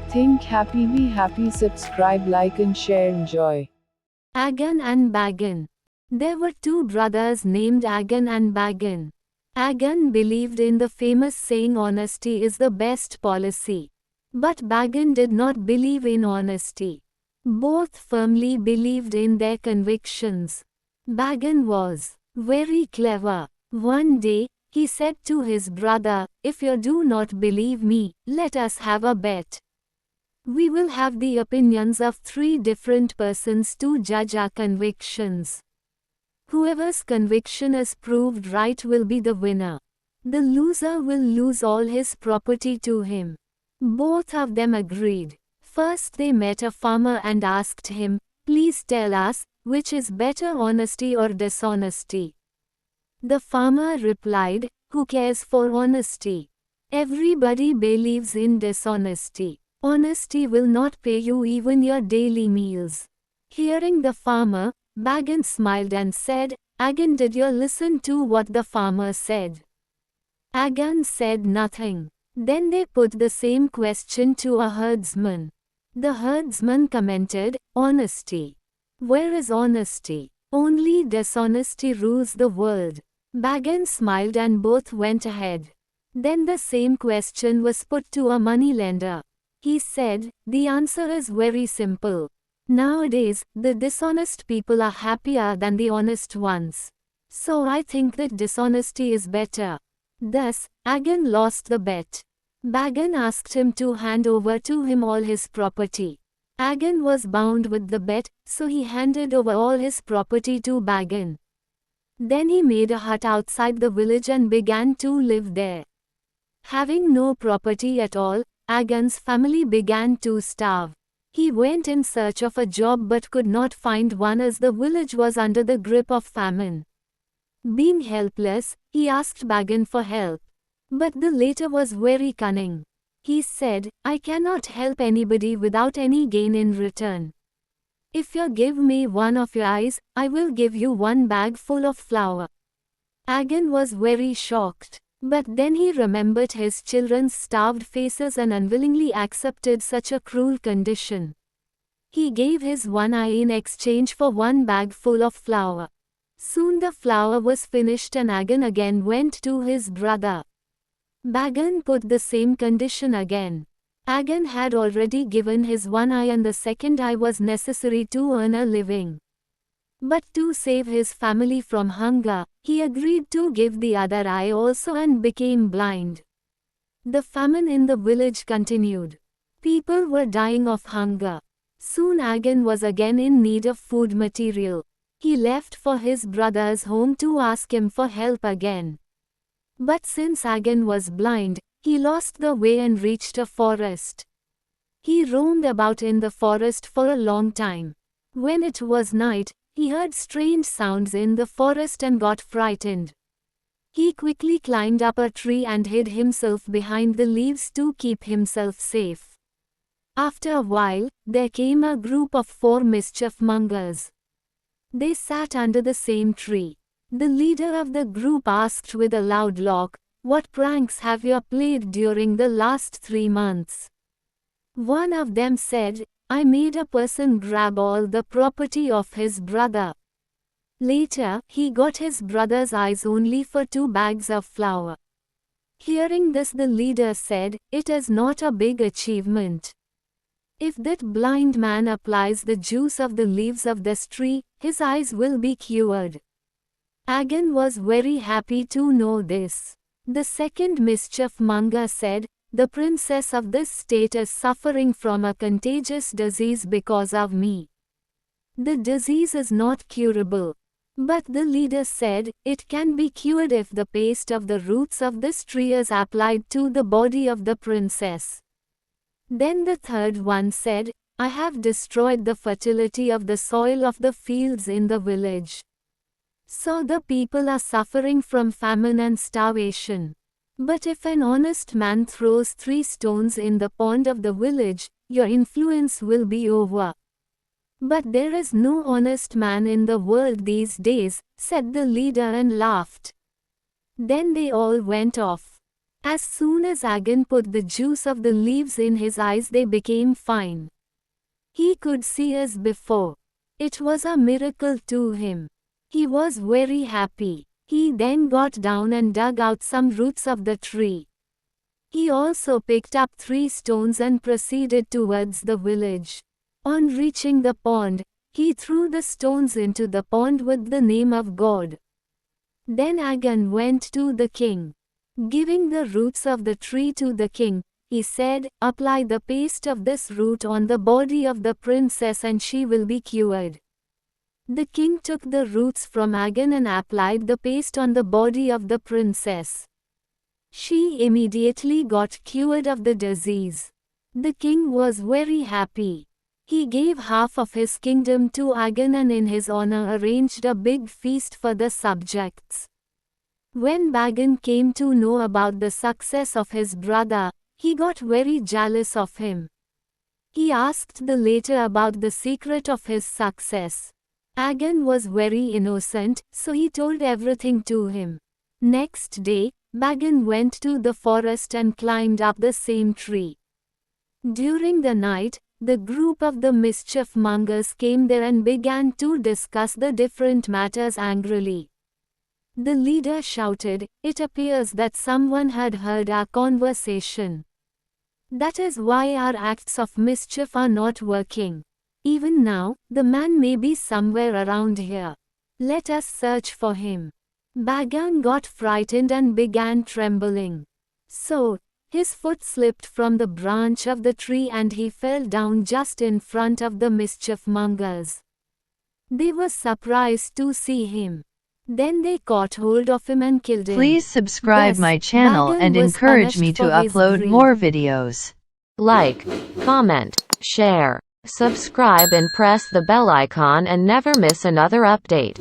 Think happy, be happy, subscribe, like, and share, enjoy. Agan and Bagan. There were two brothers named Agan and Bagan. Agan believed in the famous saying honesty is the best policy. But Bagan did not believe in honesty. Both firmly believed in their convictions. Bagan was very clever. One day, he said to his brother, "If you do not believe me, let us have a bet. We will have the opinions of 3 different persons to judge our convictions. Whoever's conviction is proved right will be the winner. The loser will lose all his property to him." Both of them agreed. First they met a farmer and asked him, "Please tell us, which is better, honesty or dishonesty?" The farmer replied, "Who cares for honesty? Everybody believes in dishonesty. Honesty will not pay you even your daily meals." Hearing the farmer, Bagan smiled and said, "Agan, did you listen to what the farmer said?" Agan said nothing. Then they put the same question to a herdsman. The herdsman commented, "Honesty. Where is honesty? Only dishonesty rules the world." Bagan smiled and both went ahead. Then the same question was put to a moneylender. He said, "The answer is very simple. Nowadays, the dishonest people are happier than the honest ones. So I think that dishonesty is better." Thus, Agan lost the bet. Bagan asked him to hand over to him all his property. Agan was bound with the bet, so he handed over all his property to Bagan. Then he made a hut outside the village and began to live there. Having no property at all, Agan's family began to starve. He went in search of a job but could not find one as the village was under the grip of famine. Being helpless, he asked Bagan for help. But the latter was very cunning. He said, "I cannot help anybody without any gain in return. If you give me one of your eyes, I will give you 1 bag full of flour." Agan was very shocked. But then he remembered his children's starved faces and unwillingly accepted such a cruel condition. He gave his 1 eye in exchange for 1 bag full of flour. Soon the flour was finished and Agan again went to his brother. Bagan put the same condition again. Agan had already given his 1 eye and the 2nd eye was necessary to earn a living. But to save his family from hunger, he agreed to give the other eye also and became blind. The famine in the village continued. People were dying of hunger. Soon Agan was again in need of food material. He left for his brother's home to ask him for help again. But since Agan was blind, he lost the way and reached a forest. He roamed about in the forest for a long time. When it was night, he heard strange sounds in the forest and got frightened. He quickly climbed up a tree and hid himself behind the leaves to keep himself safe. After a while, there came a group of 4 mischief mongers. They sat under the same tree. The leader of the group asked with a loud laugh, "What pranks have you played during the last 3 months?" One of them said, "I made a person grab all the property of his brother. Later, he got his brother's eyes only for 2 bags of flour." Hearing this, the leader said, "It is not a big achievement. If that blind man applies the juice of the leaves of this tree, his eyes will be cured." Agan was very happy to know this. The second mischief monger said, "The princess of this state is suffering from a contagious disease because of me. The disease is not curable." But the leader said, "It can be cured if the paste of the roots of this tree is applied to the body of the princess." Then the third one said, "I have destroyed the fertility of the soil of the fields in the village. So the people are suffering from famine and starvation. But if an honest man throws 3 stones in the pond of the village, your influence will be over." "But there is no honest man in the world these days," said the leader and laughed. Then they all went off. As soon as Agan put the juice of the leaves in his eyes, they became fine. He could see as before. It was a miracle to him. He was very happy. He then got down and dug out some roots of the tree. He also picked up 3 stones and proceeded towards the village. On reaching the pond, he threw the stones into the pond with the name of God. Then Agan went to the king. Giving the roots of the tree to the king, he said, "Apply the paste of this root on the body of the princess and she will be cured." The king took the roots from Agan and applied the paste on the body of the princess. She immediately got cured of the disease. The king was very happy. He gave half of his kingdom to Agan and in his honor arranged a big feast for the subjects. When Bagan came to know about the success of his brother, he got very jealous of him. He asked the latter about the secret of his success. Agan was very innocent, so he told everything to him. Next day, Bagan went to the forest and climbed up the same tree. During the night, the group of the mischief mongers came there and began to discuss the different matters angrily. The leader shouted, "It appears that someone had heard our conversation. That is why our acts of mischief are not working. Even now, the man may be somewhere around here. Let us search for him." Bagan got frightened and began trembling. So, his foot slipped from the branch of the tree and he fell down just in front of the mischief mongers. They were surprised to see him. Then they caught hold of him and killed him. Please subscribe Thus, my channel Bagan and was encourage me punished to for his upload greed. more videos. Like, comment, share, subscribe and press the bell icon and never miss another update.